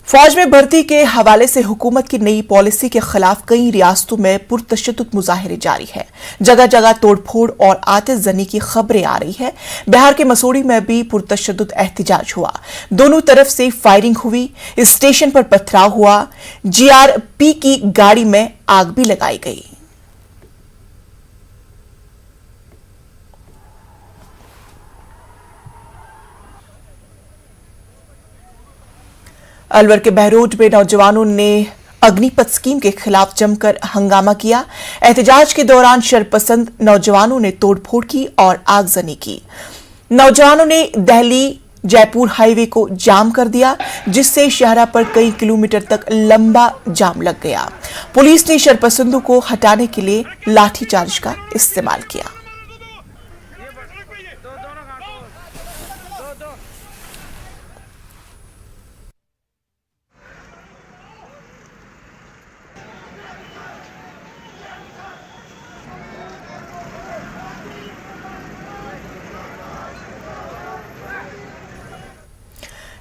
फौज में भर्ती के हवाले से हुकूमत की नई पॉलिसी के खिलाफ कई रियासतों में पुरतशद्दुद मुजाहिरे जारी है। जगह जगह तोड़फोड़ और आतिशजनी की खबरें आ रही है। बिहार के मसूरी में भी पुरतशद्दुद एहतजाज हुआ। दोनों तरफ से फायरिंग हुई, स्टेशन पर पथराव हुआ, जीआरपी की गाड़ी में आग भी लगाई गई। अलवर के बहरोड में नौजवानों ने अग्निपथ स्कीम के खिलाफ जमकर हंगामा किया। एहतजाज के दौरान शरपसंद नौजवानों ने तोड़फोड़ की और आगजनी की। नौजवानों ने दिल्ली जयपुर हाईवे को जाम कर दिया, जिससे शहरा पर कई किलोमीटर तक लंबा जाम लग गया। पुलिस ने शरपसंदों को हटाने के लिए लाठीचार्ज का इस्तेमाल किया।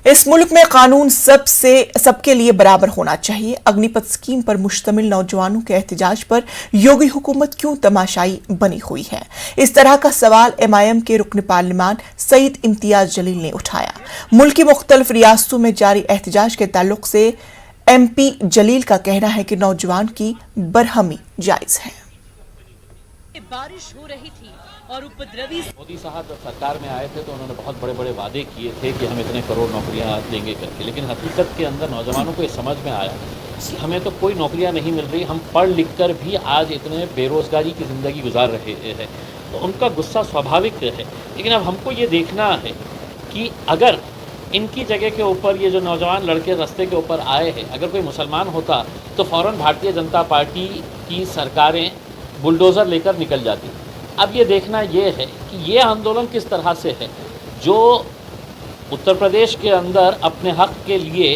इस मुल्क में कानून सबके लिए बराबर होना चाहिए। अग्निपथ स्कीम पर मुश्तमिल नौजवानों के एहतजाज पर योगी हुकूमत क्यों तमाशाई बनी हुई है? इस तरह का सवाल एमआईएम के रुकन पार्लिमान सईद इम्तियाज जलील ने उठाया। मुल्क की मुख्तलिफ रियासतों में जारी एहतजाज के ताल्लुक से एमपी जलील का कहना है कि नौजवान की बरहमी जायज है। बारिश हो रही थी और उपद्रवी मोदी साहब जब सरकार में आए थे तो उन्होंने बहुत बड़े बड़े वादे किए थे कि हम इतने करोड़ नौकरियां देंगे करके, लेकिन हकीकत के अंदर नौजवानों को ये समझ में आया कि हमें तो कोई नौकरियां नहीं मिल रही, हम पढ़ लिख कर भी आज इतने बेरोजगारी की ज़िंदगी गुजार रहे हैं। तो उनका गुस्सा स्वाभाविक है, लेकिन अब हमको ये देखना है कि अगर इनकी जगह के ऊपर ये जो नौजवान लड़के रास्ते के ऊपर आए हैं, अगर कोई मुसलमान होता तो फ़ौरन भारतीय जनता पार्टी की सरकारें बुलडोज़र लेकर निकल जाती। अब ये देखना ये है कि ये आंदोलन किस तरह से है। जो उत्तर प्रदेश के अंदर अपने हक के लिए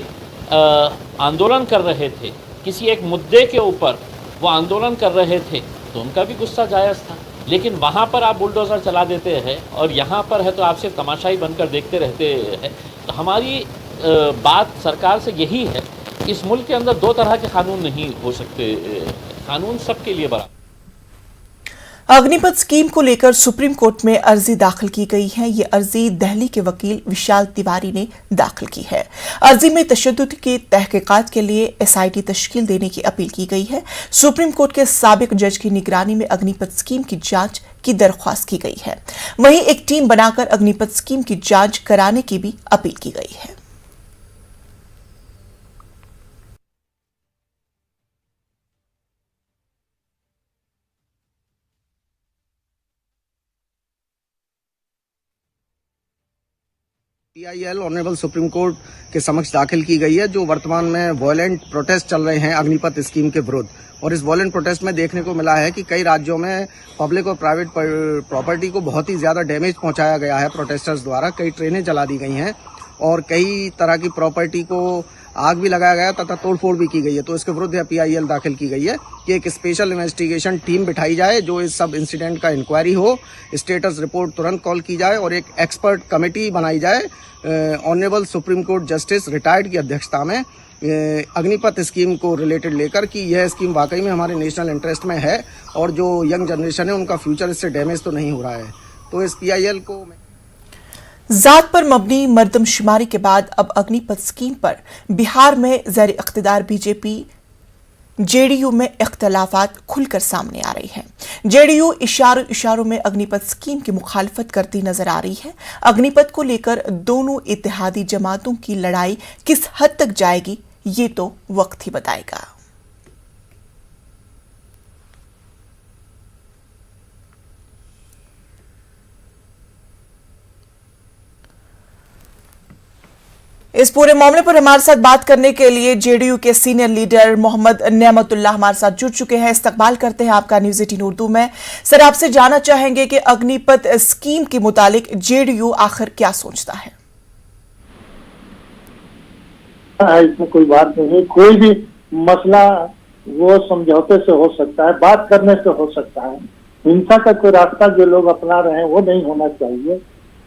आंदोलन कर रहे थे, किसी एक मुद्दे के ऊपर वो आंदोलन कर रहे थे, तो उनका भी गुस्सा जायज़ था। लेकिन वहाँ पर आप बुलडोज़र चला देते हैं और यहाँ पर है तो आप सिर्फ तमाशाई बनकर देखते रहते हैं। तो हमारी बात सरकार से यही है, इस मुल्क के अंदर दो तरह के कानून नहीं हो सकते, कानून सबके लिए बराबर। अग्निपथ स्कीम को लेकर सुप्रीम कोर्ट में अर्जी दाखिल की गई है। ये अर्जी दिल्ली के वकील विशाल तिवारी ने दाखिल की है। अर्जी में तशद्दुद के तहकीकात के लिए एसआईटी तश्कील देने की अपील की गई है। सुप्रीम कोर्ट के साबिक जज की निगरानी में अग्निपथ स्कीम की जांच की दरख्वास्त की गई है। वहीं एक टीम बनाकर अग्निपथ स्कीम की जांच कराने की भी अपील की गई है। PIL ऑनरेबल सुप्रीम कोर्ट के समक्ष दाखिल की गई है, जो वर्तमान में वॉयलेंट प्रोटेस्ट चल रहे हैं अग्निपथ स्कीम के विरुद्ध। और इस वॉयलेंट प्रोटेस्ट में देखने को मिला है कि कई राज्यों में पब्लिक और प्राइवेट प्रॉपर्टी को बहुत ही ज्यादा डैमेज पहुंचाया गया है प्रोटेस्टर्स द्वारा। कई ट्रेनें जला दी गई हैं और कई तरह की प्रॉपर्टी को आग भी लगाया गया तथा तोड़फोड़ भी की गई है। तो इसके विरुद्ध PIL दाखिल की गई है कि एक स्पेशल इन्वेस्टिगेशन टीम बिठाई जाए, जो इस सब इंसिडेंट का इंक्वायरी हो, स्टेटस रिपोर्ट तुरंत कॉल की जाए और एक एक्सपर्ट कमेटी बनाई जाए honourable supreme court justice retired की अध्यक्षता में अग्निपथ स्कीम को रिलेटेड लेकर कि यह स्कीम वाकई में हमारे नेशनल इंटरेस्ट में है और जो यंग जनरेशन है उनका फ्यूचर इससे डैमेज तो नहीं हो रहा है। तो इस PIL को जात पर मबनी मर्दमशुमारी के बाद अब अग्निपथ स्कीम पर बिहार में ज़ेर इख्तिदार बीजेपी जेडीयू में इख्तलाफात खुलकर सामने आ रही है। जेडीयू इशारों में अग्निपथ स्कीम की मुखालफत करती नजर आ रही है। अग्निपथ को लेकर दोनों इत्तेहादी जमातों की लड़ाई किस हद तक जाएगी, ये तो वक्त ही बताएगा। इस पूरे मामले पर हमारे साथ बात करने के लिए जेडीयू के सीनियर लीडर मोहम्मद नेमतुल्लाह हमारे साथ जुड़ चुके हैं। इस्तकबाल करते हैं आपका न्यूज़ 18 उर्दू में। सर, आपसे जानना चाहेंगे कि अग्निपथ स्कीम के मुतालिक जेडीयू आखिर क्या सोचता है? इसमें कोई बात नहीं है। कोई भी मसला वो समझौते से हो सकता है, बात करने से हो सकता है। हिंसा का कोई रास्ता जो लोग अपना रहे हैं वो नहीं होना चाहिए।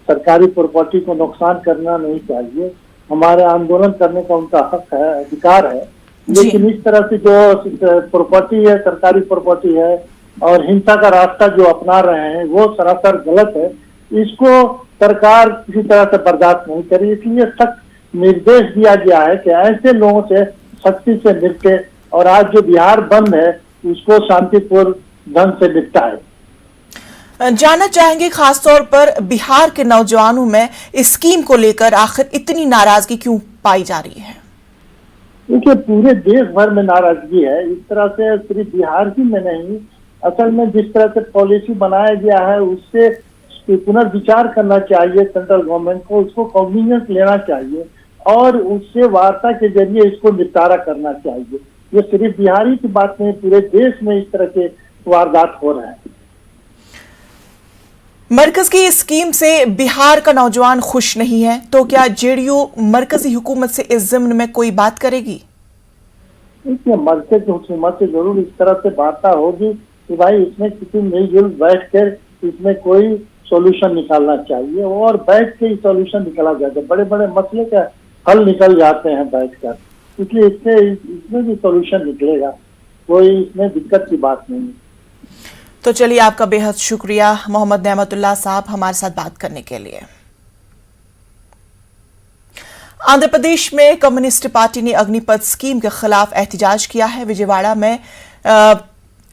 सरकारी प्रॉपर्टी को नुकसान करना नहीं चाहिए। हमारे आंदोलन करने का उनका हक है, अधिकार है। लेकिन इस तरह से जो प्रॉपर्टी है, सरकारी प्रॉपर्टी है और हिंसा का रास्ता जो अपना रहे हैं वो सरासर गलत है। इसको सरकार किसी तरह से बर्दाश्त नहीं करी, इसलिए सख्त निर्देश दिया गया है कि ऐसे लोगों से सख्ती से निपटे और आज जो बिहार बंद है उसको शांतिपूर्ण ढंग से निपटाए। जानना चाहेंगे खासतौर पर बिहार के नौजवानों में इस स्कीम को लेकर आखिर इतनी नाराजगी क्यों पाई जा रही है? देखिए, पूरे देश भर में नाराजगी है। इस तरह से सिर्फ बिहार ही में नहीं, असल में जिस तरह से पॉलिसी बनाया गया है उससे पुनर्विचार करना चाहिए सेंट्रल गवर्नमेंट को, उसको कॉन्वीनियंस लेना चाहिए और उससे वार्ता के जरिए इसको निपटारा करना चाहिए। ये सिर्फ बिहारी की बात नहीं, पूरे देश में इस तरह के वारदात हो रहे हैं। मरकज की इस स्कीम से बिहार का नौजवान खुश नहीं है, तो क्या जेडीयू मरकजी हुकूमत से इस ज़िम्न में कोई बात करेगी? देखिए, मरकज हुकूमत से जरूर इस तरह से वार्ता होगी कि भाई इसमें किसी मिलजुल बैठ कर इसमें कोई सॉल्यूशन निकालना चाहिए और बैठ के ही सॉल्यूशन निकाला जाता है। बड़े बड़े मसले का हल निकल जाते हैं बैठकर, इसलिए इसमें भी सॉल्यूशन निकलेगा, कोई इसमें दिक्कत की बात नहीं है। तो चलिए, आपका बेहद शुक्रिया मोहम्मद नेमतुल्लाह साहब हमारे साथ बात करने के लिए। आंध्र प्रदेश में कम्युनिस्ट पार्टी ने अग्निपथ स्कीम के खिलाफ एहतजाज किया है। विजयवाड़ा में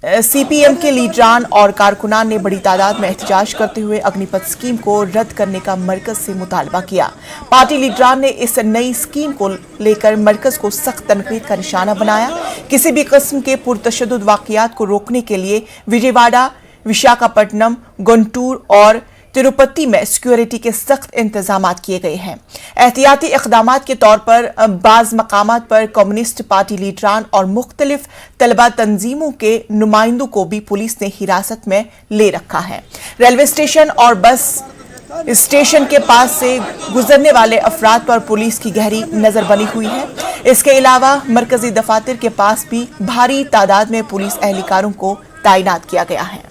सीपीएम के लीडरान और कारकुनान ने बड़ी तादाद में एहतजाज करते हुए अग्निपथ स्कीम को रद्द करने का मरकज से मुतालबा किया। पार्टी लीडरान ने इस नई स्कीम को लेकर मरकज को सख्त तनकीद का निशाना बनाया। किसी भी किस्म के पुरतशद्दुद वाकयात को रोकने के लिए विजयवाड़ा, विशाखापट्टनम, गुंटूर और तिरुपति में सिक्योरिटी के सख्त इंतजामात किए गए हैं। एहतियाती इक़दामात के तौर पर बाज़ मकामात पर कम्युनिस्ट पार्टी लीडरान और मुख्तलिफ तलबा तंजीमों के नुमाइंदों को भी पुलिस ने हिरासत में ले रखा है। रेलवे स्टेशन और बस स्टेशन के पास से गुजरने वाले अफराद पर पुलिस की गहरी नजर बनी हुई है। इसके अलावा मरकजी दफातर के पास भी भारी तादाद में पुलिस एहलकारों को तैनात किया गया है।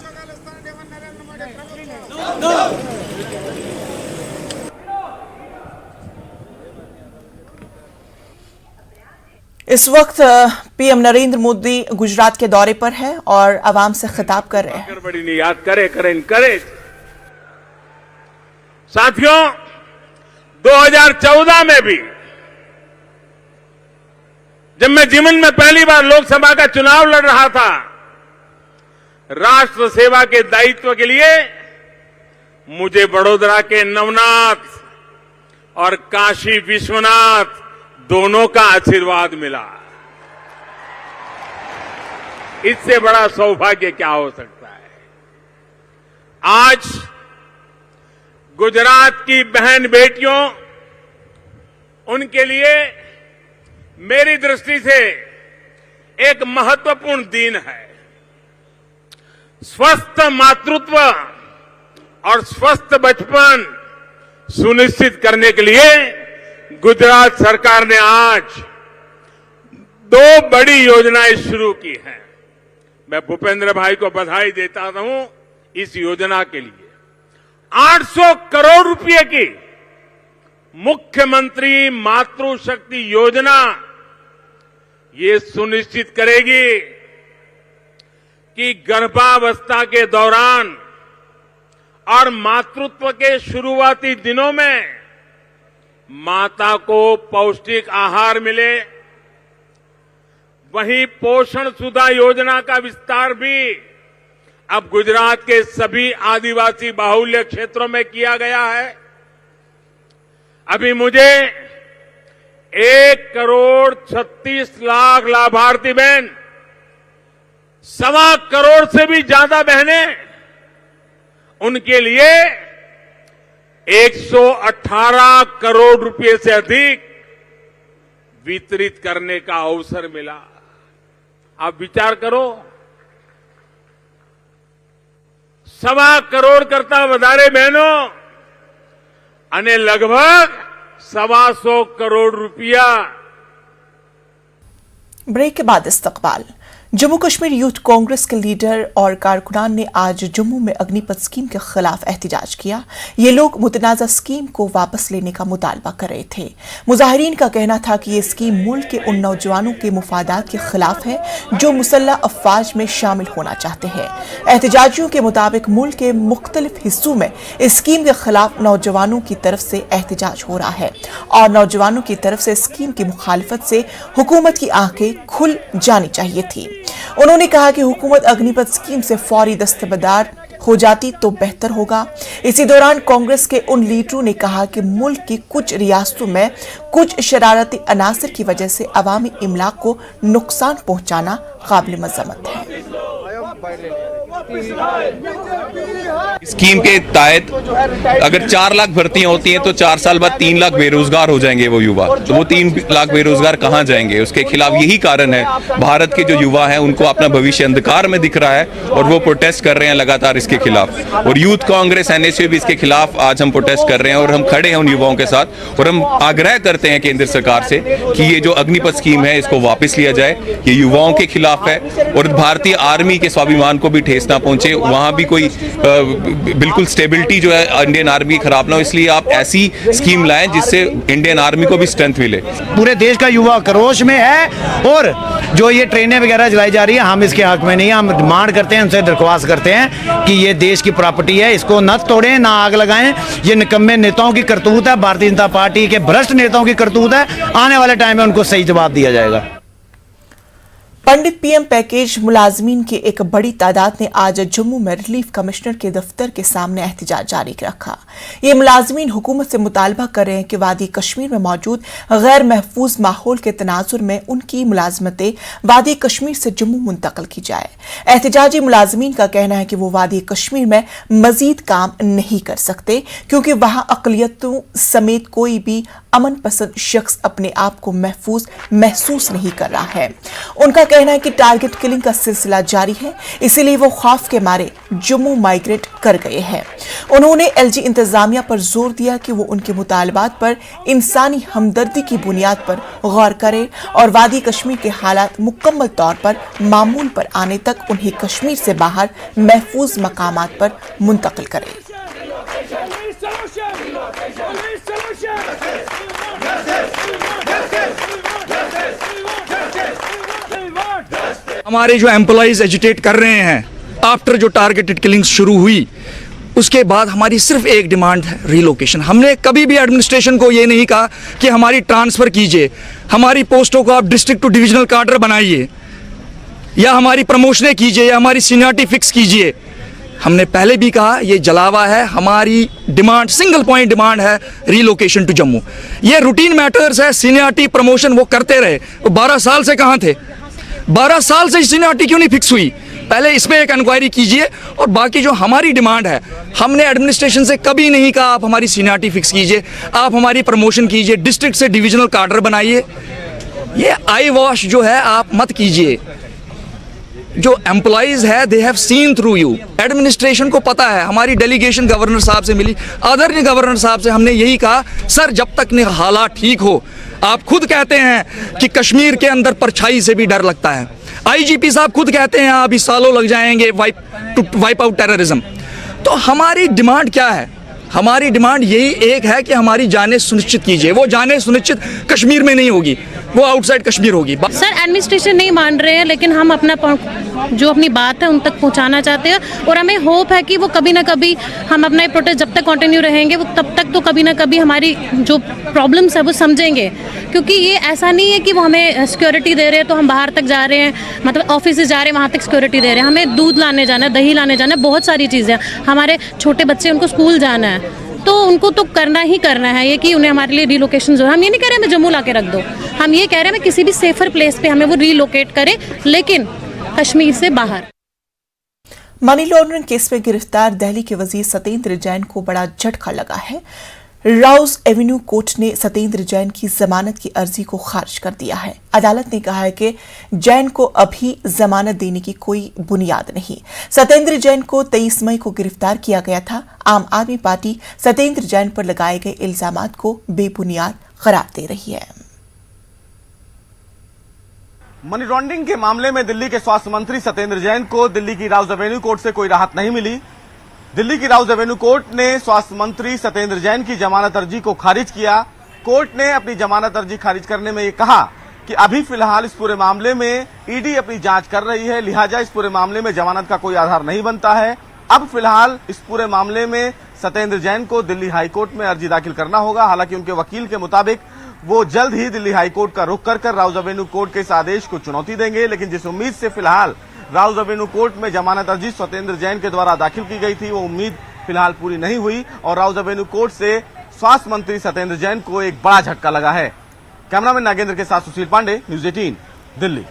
इस वक्त पीएम नरेंद्र मोदी गुजरात के दौरे पर है और आवाम से खिताब कर रहे हैं। बड़ी याद करे साथियों, 2014 में भी जब मैं जीवन में पहली बार लोकसभा का चुनाव लड़ रहा था, राष्ट्र सेवा के दायित्व के लिए मुझे बड़ोदरा के नवनाथ और काशी विश्वनाथ दोनों का आशीर्वाद मिला। इससे बड़ा सौभाग्य क्या हो सकता है। आज गुजरात की बहन बेटियों, उनके लिए मेरी दृष्टि से एक महत्वपूर्ण दिन है। स्वस्थ मातृत्व और स्वस्थ बचपन सुनिश्चित करने के लिए गुजरात सरकार ने आज 2 बड़ी योजनाएं शुरू की हैं। मैं भूपेंद्र भाई को बधाई देता हूं इस योजना के लिए। 800 करोड़ रुपए की मुख्यमंत्री मातृशक्ति योजना ये सुनिश्चित करेगी कि गर्भावस्था के दौरान और मातृत्व के शुरुआती दिनों में माता को पौष्टिक आहार मिले। वहीं पोषण सुधा योजना का विस्तार भी अब गुजरात के सभी आदिवासी बाहुल्य क्षेत्रों में किया गया है। अभी मुझे 1,36,00,000 लाभार्थी बहन, 1.25 करोड़ से भी ज्यादा बहनें, उनके लिए 118 करोड़ रुपए से अधिक वितरित करने का अवसर मिला। आप विचार करो, 1.25 करोड़ करता વધારે बहनों અને लगभग 125 करोड़ रुपया। ब्रेक के बाद इस्तकबाल। जम्मू कश्मीर यूथ कांग्रेस के लीडर और कारकुनान ने आज जम्मू में अग्निपथ स्कीम के खिलाफ एहतजाज किया। ये लोग मुतनाज़ा स्कीम को वापस लेने का मुतालबा कर रहे थे। मुजाहिरीन का कहना था कि ये स्कीम मुल्क के उन नौजवानों के मुफादात के खिलाफ है जो मुसल्लह अफवाज में शामिल होना चाहते हैं। एहतजाजियों के मुताबिक मुल्क के मुख्तलिफ हिस्सों में इस स्कीम के खिलाफ नौजवानों की तरफ से एहतजाज हो रहा है और नौजवानों की तरफ से स्कीम की मुखालफत से हुकूमत की आंखें खुल जानी चाहिए थी। उन्होंने कहा कि हुकूमत अग्निपथ स्कीम से फौरी दस्तबरदार हो जाती तो बेहतर होगा। इसी दौरान कांग्रेस के उन लीडरों ने कहा कि मुल्क की कुछ रियासतों में कुछ शरारती अनासर की वजह से अवामी इमलाक को नुकसान पहुंचाना काबिल मजम्मत है। स्कीम के तहत अगर 4 लाख भर्तियां होती हैं तो 4 साल बाद 3 लाख बेरोजगार हो जाएंगे वो युवा। तो वो 3 लाख बेरोजगार कहां जाएंगे? उसके खिलाफ यही कारण है। भारत के जो युवा हैं उनको अपना भविष्य अंधकार में दिख रहा है और वो प्रोटेस्ट कर रहे हैं लगातार इसके खिलाफ। और यूथ कांग्रेस NSU भी इसके खिलाफ आज हम प्रोटेस्ट कर रहे हैं और हम खड़े हैं उन युवाओं के साथ और हम आग्रह करते हैं केंद्र सरकार से कि ये जो अग्निपथ स्कीम है इसको वापस लिया जाए। ये युवाओं के खिलाफ है और भारतीय आर्मी के स्वाभिमान को भी ठेस ना पहुंचे। वहां भी कोई बिल्कुल स्टेबिलिटी जो है इंडियन आर्मी की खराब ना हो, इसलिए आप ऐसी स्कीम लाएं जिससे इंडियन आर्मी को भी स्ट्रेंथ मिले। पूरे देश का युवा क्रोश में है और जो ये ट्रेनें वगैरह चलाई जा रही है हम इसके हक में नहीं। हम डिमांड करते हैं, उनसे दरख्वास्त करते हैं कि ये देश की प्रॉपर्टी है, इसको न तोड़ें ना आग लगाएं। ये निकम्मे नेताओं की करतूत है, भारतीय जनता पार्टी के भ्रष्ट नेताओं की करतूत है। आने वाले टाइम में उनको सही जवाब दिया जाएगा। पंडित पीएम पैकेज मुलाजमीन की एक बड़ी तादाद ने आज जम्मू में रिलीफ कमिश्नर के दफ्तर के सामने एहतजाज जारी रखा। ये मुलाजमीन हुकूमत से मुतालबा कर रहे हैं कि वादी कश्मीर में मौजूद गैर महफूज माहौल के तनाजुर में उनकी मुलाजमतें वादी कश्मीर से जम्मू मुंतकिल की जाए। एहतजाजी मुलाजमीन का कहना है कि वो वादी कश्मीर में मजीद काम नहीं कर सकते क्योंकि वहां अकलियतों समेत कोई भी अमन पसंद शख्स अपने आप को महफूज महसूस नहीं कर रहा है। उनका कहना है कि टारगेट किलिंग का सिलसिला जारी है, इसीलिए वो खौफ के मारे जम्मू माइग्रेट कर गए हैं। उन्होंने LG इंतजामिया पर जोर दिया कि वो उनके मुतालबात पर इंसानी हमदर्दी की बुनियाद पर गौर करे और वादी कश्मीर के हालात मुकम्मल तौर पर मामूल पर आने तक उन्हें कश्मीर से बाहर महफूज मकामात पर मुंतकिल करे। हमारे जो एम्प्लॉइज एजिटेट कर रहे हैं आफ्टर जो टारगेटेड किलिंग शुरू हुई उसके बाद हमारी सिर्फ एक डिमांड है, रिलोकेशन। हमने कभी भी एडमिनिस्ट्रेशन को ये नहीं कहा कि हमारी ट्रांसफ़र कीजिए, हमारी पोस्टों को आप डिस्ट्रिक्ट टू डिविजनल कार्डर बनाइए या हमारी प्रमोशनें कीजिए या हमारी सीनियरिटी फिक्स कीजिए। हमने पहले भी कहा ये जलावा है। हमारी डिमांड सिंगल पॉइंट डिमांड है रिलोकेशन टू जम्मू। ये रूटीन मैटर्स है, सीनियरिटी प्रमोशन वो करते रहे। वो 12 साल से कहाँ थे? 12 साल से सीनियरिटी क्यों नहीं फिक्स हुई? पहले इस पर एक इंक्वायरी कीजिए। और बाकी जो हमारी डिमांड है, हमने एडमिनिस्ट्रेशन से कभी नहीं कहा आप हमारी सीनियरिटी फिक्स कीजिए, आप हमारी प्रमोशन कीजिए, डिस्ट्रिक्ट से डिविजनल कार्डर बनाइए। ये आई वॉश जो है आप मत कीजिए। जो एम्प्लॉइज है they have seen through you. Administration को पता है। हमारी डेलीगेशन गवर्नर साहब से मिली, आदरणीय गवर्नर साहब से हमने यही कहा सर जब तक नहीं हालात ठीक हो, आप खुद कहते हैं कि कश्मीर के अंदर परछाई से भी डर लगता है। IGP साहब खुद कहते हैं अभी सालों लग जाएंगे वाइप आउट टेररिज्म। तो हमारी डिमांड क्या है? हमारी डिमांड यही एक है कि हमारी जानें सुनिश्चित कीजिए। वो जानें सुनिश्चित कश्मीर में नहीं होगी, वो आउटसाइड कश्मीर होगी। सर एडमिनिस्ट्रेशन नहीं मान रहे हैं, लेकिन हम अपनी बात है उन तक पहुंचाना चाहते हैं और हमें होप है कि वो कभी ना कभी हम अपना प्रोटेस्ट जब तक कंटिन्यू रहेंगे वो तब तक तो कभी ना कभी हमारी जो प्रॉब्लम्स है वो समझेंगे। क्योंकि ये ऐसा नहीं है कि वो हमें सिक्योरिटी दे रहे हैं तो हम बाहर तक जा रहे हैं, मतलब ऑफिस जा रहे हैं वहाँ तक सिक्योरिटी दे रहे हैं। हमें दूध लाने जाना है, दही लाने जाना है, बहुत सारी चीज़ें। हमारे छोटे बच्चे उनको स्कूल जाना है तो उनको तो करना ही करना है। ये कि उन्हें हमारे लिए रिलोकेशन जो हम ये नहीं कह रहे हमें जम्मू ला के रख दो, हम ये कह रहे हैं किसी भी सेफर प्लेस पे हमें वो रिलोकेट करें, लेकिन कश्मीर से बाहर। मनी लॉन्ड्रिंग केस में गिरफ्तार दिल्ली के वजीर सत्येंद्र जैन को बड़ा झटका लगा है। राउज एवेन्यू कोर्ट ने सत्येंद्र जैन की जमानत की अर्जी को खारिज कर दिया है। अदालत ने कहा है कि जैन को अभी जमानत देने की कोई बुनियाद नहीं। सत्येंद्र जैन को 23 मई को गिरफ्तार किया गया था। आम आदमी पार्टी सत्येंद्र जैन पर लगाए गए इल्जामात को बेबुनियाद करार दे रही है। मनी लॉन्ड्रिंग के मामले में दिल्ली के स्वास्थ्य मंत्री सत्येंद्र जैन को दिल्ली की राउज एवेन्यू कोर्ट से कोई राहत नहीं मिली। दिल्ली की राउज एवेन्यू कोर्ट ने स्वास्थ्य मंत्री सत्येंद्र जैन की जमानत अर्जी को खारिज किया। कोर्ट ने अपनी जमानत अर्जी खारिज करने में ये कहा कि अभी फिलहाल इस पूरे मामले में ईडी अपनी जांच कर रही है, लिहाजा इस पूरे मामले में जमानत का कोई आधार नहीं बनता है। अब फिलहाल इस पूरे मामले में सत्येंद्र जैन को दिल्ली हाईकोर्ट में अर्जी दाखिल करना होगा। हालांकि उनके वकील के मुताबिक वो जल्द ही दिल्ली हाईकोर्ट का रुख कर राउज एवेन्यू कोर्ट के इस आदेश को चुनौती देंगे। लेकिन जिस उम्मीद से फिलहाल राउज एवेन्यू कोर्ट में जमानत अर्जी सत्येंद्र जैन के द्वारा दाखिल की गई थी, वो उम्मीद फिलहाल पूरी नहीं हुई और राउज एवेन्यू कोर्ट से स्वास्थ्य मंत्री सत्येंद्र जैन को एक बड़ा झटका लगा है। कैमरामैन नागेंद्र के साथ सुशील पांडे, न्यूज 18 दिल्ली।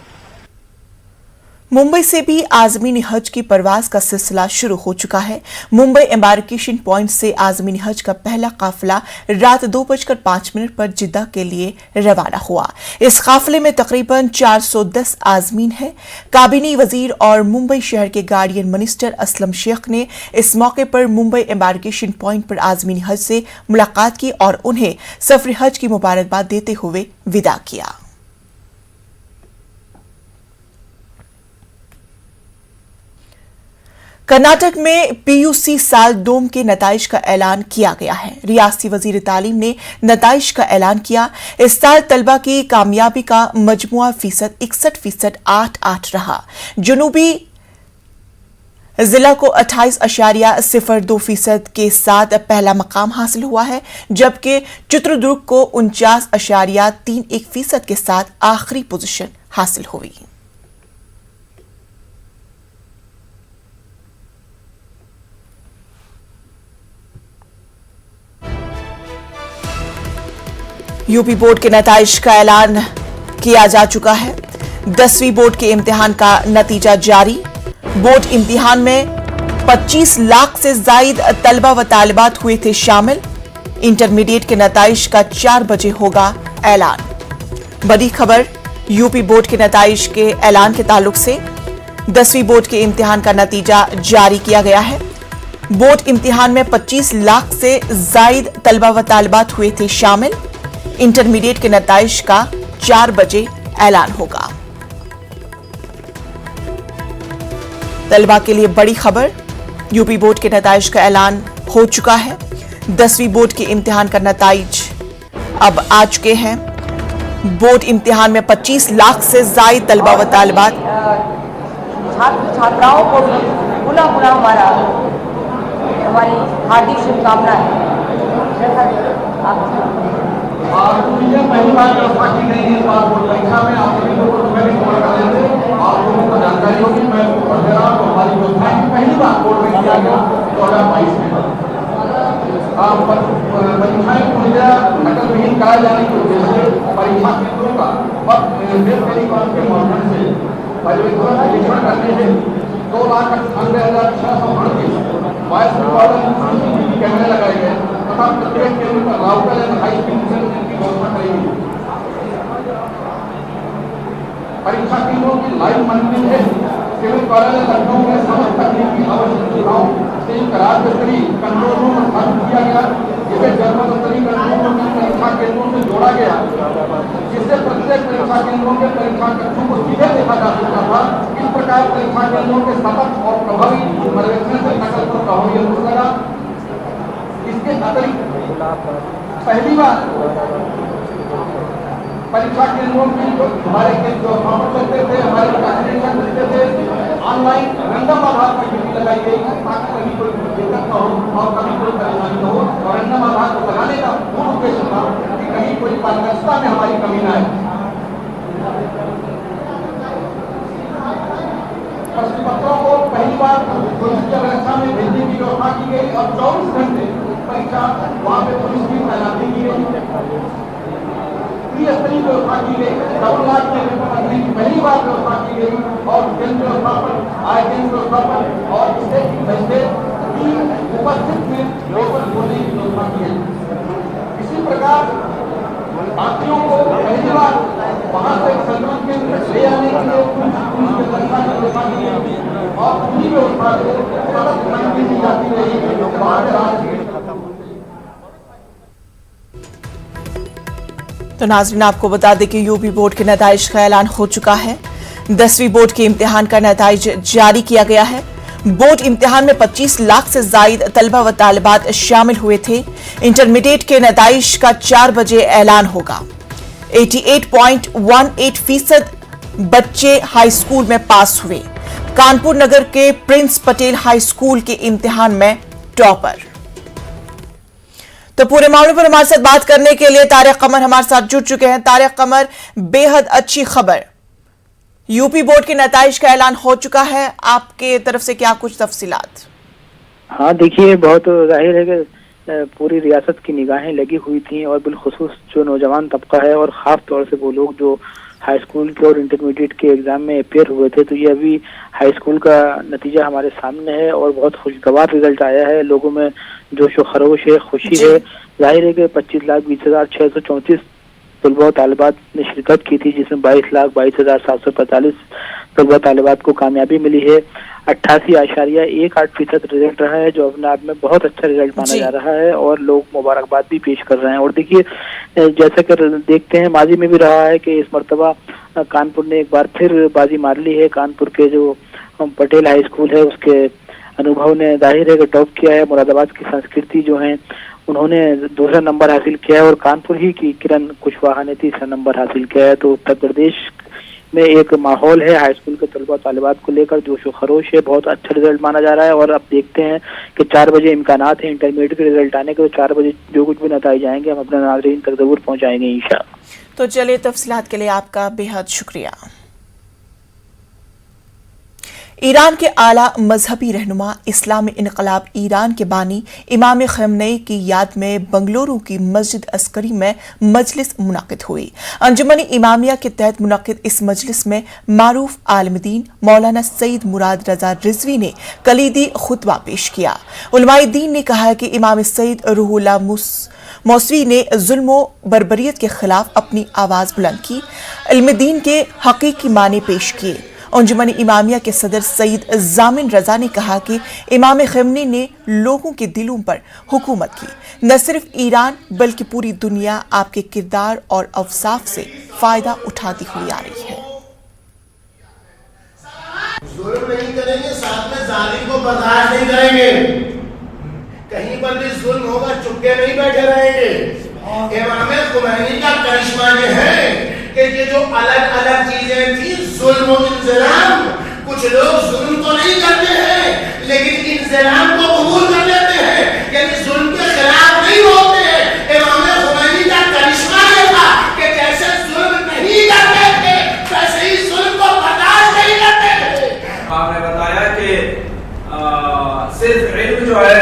मुंबई से भी आजमीनी हज की परवाज का सिलसिला शुरू हो चुका है। मुंबई एम्बार्केशन पॉइंट से आजमीनी हज का पहला काफिला रात 2:05 पर जिद्दा के लिए रवाना हुआ। इस काफिले में तकरीबन 410 आजमीन हैं। काबीनी वजीर और मुंबई शहर के गार्डियन मिनिस्टर असलम शेख ने इस मौके पर मुंबई एम्बार्केशन पॉइंट पर आजमीनी हज से मुलाकात की और उन्हें सफर हज की मुबारकबाद देते हुए विदा किया। कर्नाटक में पीयूसी साल दोम के नताइज का ऐलान किया गया है। रियासती वजीर तालीम ने नताइज का ऐलान किया। इस साल तलबा की कामयाबी का मजमुआ फीसद 61.88 रहा। जुनूबी जिला को 28.02% के साथ पहला मकाम हासिल हुआ है, जबकि चित्रदुर्ग को 49.31% के साथ आखिरी पोजीशन हासिल हुई। यूपी बोर्ड के नताइज का ऐलान किया जा चुका है। 10वीं बोर्ड के इम्तिहान का नतीजा जारी। बोर्ड इम्तिहान में 25 लाख से जायद तलबा व तालिबात हुए थे शामिल। इंटरमीडिएट के नताइज का 4 बजे होगा ऐलान। बड़ी खबर यूपी बोर्ड के नताइज के ऐलान के ताल्लुक से 10वीं बोर्ड के इम्तिहान का नतीजा जारी किया गया है। बोर्ड इम्तिहान में 25 लाख से जायद तलबा व तालिबात हुए थे शामिल। इंटरमीडिएट के नताइज का 4 बजे ऐलान होगा। तलबा के लिए बड़ी खबर, यूपी बोर्ड के नताइज का ऐलान हो चुका है। 10वीं बोर्ड के इम्तिहान का नताइज अब आ चुके हैं। बोर्ड इम्तिहान में 25 लाख से जायद तलबा व तालिबात। छात्राओं को भी पुनः हमारी हार्दिक शुभकामनाएं। पहली बार व्यवस्था की गई है बोर्ड परीक्षा में आप सभी लोगों को पहले कॉल कर लेते आप लोगों को जानकारी होगी। मैं आपको पढ़ दे रहा हूँ। हमारी व्यवस्था की पहली बार बोर्ड में किया गया 2022 में परीक्षाएं पूर्णतः नकल विहीन कराए जाने के उद्देश्य से परीक्षा केंद्रों का टेलीकॉम के माध्यम से परीक्षण करने से 2,98,638 वॉइस रिकॉर्डर कैमरे लगाए गए तथा प्रत्येक केंद्र पर router and high speed internet की व्यवस्था करी गई। परीक्षा केंद्रों की लाइव मॉनिटरिंग है। सिविल कार्यालय लखनऊ में समस्त तकनीकी आवश्यक सुविधाओं से राज्य स्तरीय कंट्रोल रूम स्थापित किया गया, जिसे जनपद स्तरीय कंट्रोल रूम में परीक्षा केंद्रों से जोड़ा गया, जिससे प्रत्येक परीक्षा केंद्रों के परीक्षा कक्षों को सीधे देखा जा सकता था। इस प्रकार परीक्षा केंद्रों के सतत और प्रभावी पर्यवेक्षण से नकल पर प्रभावी असर लगा। इसके अतिरिक्त पहली बार परीक्षा केंद्रों की हमारे जो चलते थे, हमारे कैंडिडेट मिलते थे, ऑनलाइन रैंडम आधार पर ड्यूटी लगाई गई ताकि कभी कोई दिक्कत न हो और कभी कोई परेशानी न हो। और रैंडम आधार को लगाने का मूल उद्देश्य था कि कहीं कोई पारदर्शिता में हमारी कमी न आए। प्रश्न पत्रों को पहली बार पुलिस की व्यवस्था में भेजने की व्यवस्था की गई और 24 घंटे परीक्षा वहाँ पे पुलिस की तैनाती की गई। स्तरीय व्यवस्था की गई। डबल लाख के पेपर रखने की पहली बार व्यवस्था की गई और केंद्र व्यवस्था पर केंद्र व्यवस्था पर और इससे उपस्थित में पेपर खोलने की व्यवस्था की गई। इसी प्रकार साथियों को पहली बार वहां से संक्रमण केंद्र ले आने के लिए पुलिस की व्यवस्था की गई और पूरी व्यवस्था को सतत मॉनिटरिंग की जाती रही। तो नाज़रीन, आपको बता दें कि यूपी बोर्ड के नताइज का ऐलान हो चुका है। 10वीं बोर्ड के इम्तिहान का नताइज जारी किया गया है। बोर्ड इम्तिहान में 25 लाख से जायद तलबा व तालिबात शामिल हुए थे। इंटरमीडिएट के नताइज का 4 बजे ऐलान होगा। 88.18% बच्चे हाई स्कूल में पास हुए। कानपुर नगर के प्रिंस पटेल हाई स्कूल के इम्तिहान में टॉपर। तो पूरे मामले पर हमारे साथ बात करने के लिए तारिक कमर हमारे साथ जुड़ चुके हैं। तारिक कमर, बेहद अच्छी खबर, यूपी बोर्ड के नताइज का ऐलान हो चुका है, आपके तरफ से क्या कुछ तफसीलात? हाँ देखिए, बहुत जाहिर है कि पूरी रियासत की निगाहें लगी हुई थी और बिलखुसूस जो नौजवान तबका है और खास तौर से वो लोग जो हाई स्कूल के और इंटरमीडिएट के एग्जाम में अपेयर हुए थे, तो ये अभी हाई स्कूल का नतीजा हमारे सामने है और बहुत खुशगवार रिजल्ट आया है। लोगों में जोश व खरोश है, खुशी है। जाहिर है कि 25,20,634 तलबा तालिबात ने शिरकत की थी, जिसमें 22,22,745 तलबा तालिबात को कामयाबी मिली है। 88.18% रिजल्ट रहा है, जो अपने आप में बहुत अच्छा रिजल्ट माना जा रहा है और लोग मुबारकबाद भी पेश कर रहे हैं। और देखिए, जैसा कि देखते हैं माजी में भी रहा है कि इस मरतबा कानपुर ने एक बार फिर बाजी मार ली है। कानपुर के जो पटेल हाई स्कूल है उसके अनुभव ने जाहिर है कि टॉप किया है। मुरादाबाद की संस्कृति जो है उन्होंने दूसरा नंबर हासिल किया है और कानपुर ही की किरण कुशवाहा ने तीसरा नंबर हासिल किया है। तो उत्तर प्रदेश में एक माहौल है हाई स्कूल के तलबा तालिबात को लेकर, जोश व खरोश है, बहुत अच्छा रिजल्ट माना जा रहा है। और अब देखते हैं कि 4 बजे इम्कानात है इंटरमीडिएट के रिजल्ट आने के, तो 4 बजे जो कुछ भी नतीजे आएंगे हम अपने नाज़रीन तक जरूर पहुंचाएंगे इंशाअल्लाह। तो चलिए, तफसीलात के लिए आपका बेहद शुक्रिया। ईरान के आला मजहबी रहनुमा इस्लामी इनकलाब ईरान के बानी इमाम खमेनी की याद में बंगलुरु की मस्जिद अस्करी में मजलिस मुनाकिद हुई। अंजुमन इमामिया के तहत मुनाकिद इस मजलिस में मारूफ आलिम-ए-दीन मौलाना सईद मुराद रजा रिजवी ने कलीदी खुतबा पेश किया। उलमाए दीन ने कहा कि इमाम सईद रूहुल्लाह मौसवी ने जुल्म बर्बरियत के खिलाफ अपनी आवाज बुलंद की, इल्म-ए-दीन के हकीकी माने पेश किए। अंजुमन इमामिया के सदर सईद जामिन रजा ने कहा कि इमाम खमेनी ने लोगों के दिलों पर हुकूमत की। न सिर्फ ईरान बल्कि पूरी दुनिया आपके किरदार और अवसाफ से फायदा उठाती हुई आ रही है। जुल्म नहीं करेंगे, साथ में जालिम को बर्दाश्त नहीं करेंगे। कहीं पर भी जुल्म होगा चुपके नहीं बैठे रहेंगे। इमाम खमेनी का करिश्मा ये है कि ये जो अलग अलग चीजें थी, जुल्म और इंजलाम, कुछ लोग जुल्म तो नहीं करते हैं लेकिन इंजलाम को कबूल कर लेते हैं, यानी जुल्म के खिलाफ नहीं होते हैं। इमाम खमेनी का करिश्मा ये था कि जैसे जुल्म नहीं करते थे वैसे ही जुल्म को बर्दाश्त नहीं करते थे। आपने बताया कि सिर्फ इल्म जो है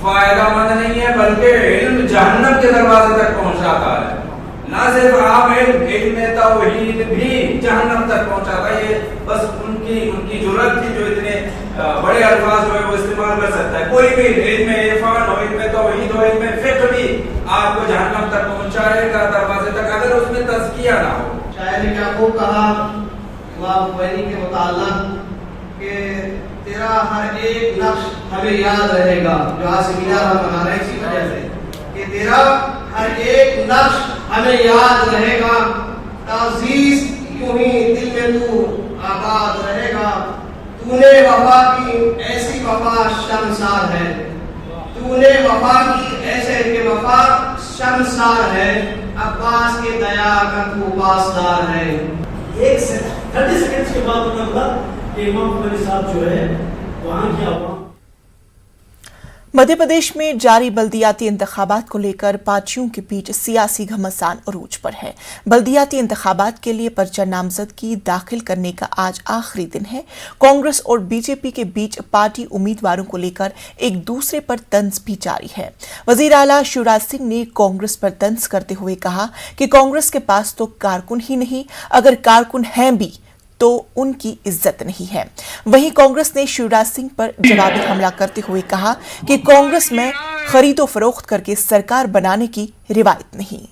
फायदामंद नहीं है, बल्कि इल्म जहन्नम के दरवाजे तक पहुंचाता है। ना सिर्फ आम इल्म तौहीद भी जहन्नम तक पहुंचाता है। ये बस उनकी जुर्रत थी जो इतने बड़े अल्फाज जो है वो इस्तेमाल कर सकता है। कोई भी इल्म इरफान हो, इल्म तौहीद हो, इल्म फिक्र भी आपको जहन्नम तक पहुंचाएगा दरवाजे तक, अगर उसमें तज़किया ना हो। शायर ने क्या वो कहा इमाम खमेनी के मुताल्लिक़ कि तेरा हर एक नक्श हमें याद रहेगा, जो आज सेमिनार हम मना रहे हैं इसी वजह से कि तेरा हर एक नक्श हमें याद रहेगा, ताज़ीज़ यूं ही दिल में तू आबाद रहेगा। तूने वफा की ऐसी वफा शर्मसार है, तूने वफा की ऐसे के वफा शर्मसार है, अब्बास के दया का तू वास्तार है। 30 सेकंड के बाद उन्होंने बोला कि इमाम खमेनी साहब जो है वहाँ की आवाम। मध्य प्रदेश में जारी बल्दियाती इंतखाबात को लेकर पार्टियों के बीच सियासी घमासान अरूज पर है। बल्दियाती इंतखाबात के लिए पर्चा नामजदगी दाखिल करने का आज आखिरी दिन है। कांग्रेस और बीजेपी के बीच पार्टी उम्मीदवारों को लेकर एक दूसरे पर तंज भी जारी है। वजीर आला शिवराज सिंह ने कांग्रेस पर तंज करते हुए कहा कि कांग्रेस के पास तो कारकुन ही नहीं, अगर कारकुन हैं भी तो उनकी इज्जत नहीं है। वहीं कांग्रेस ने शिवराज सिंह पर जवाबी हमला करते हुए कहा कि कांग्रेस में खरीदो फरोख्त करके सरकार बनाने की रिवायत नहीं।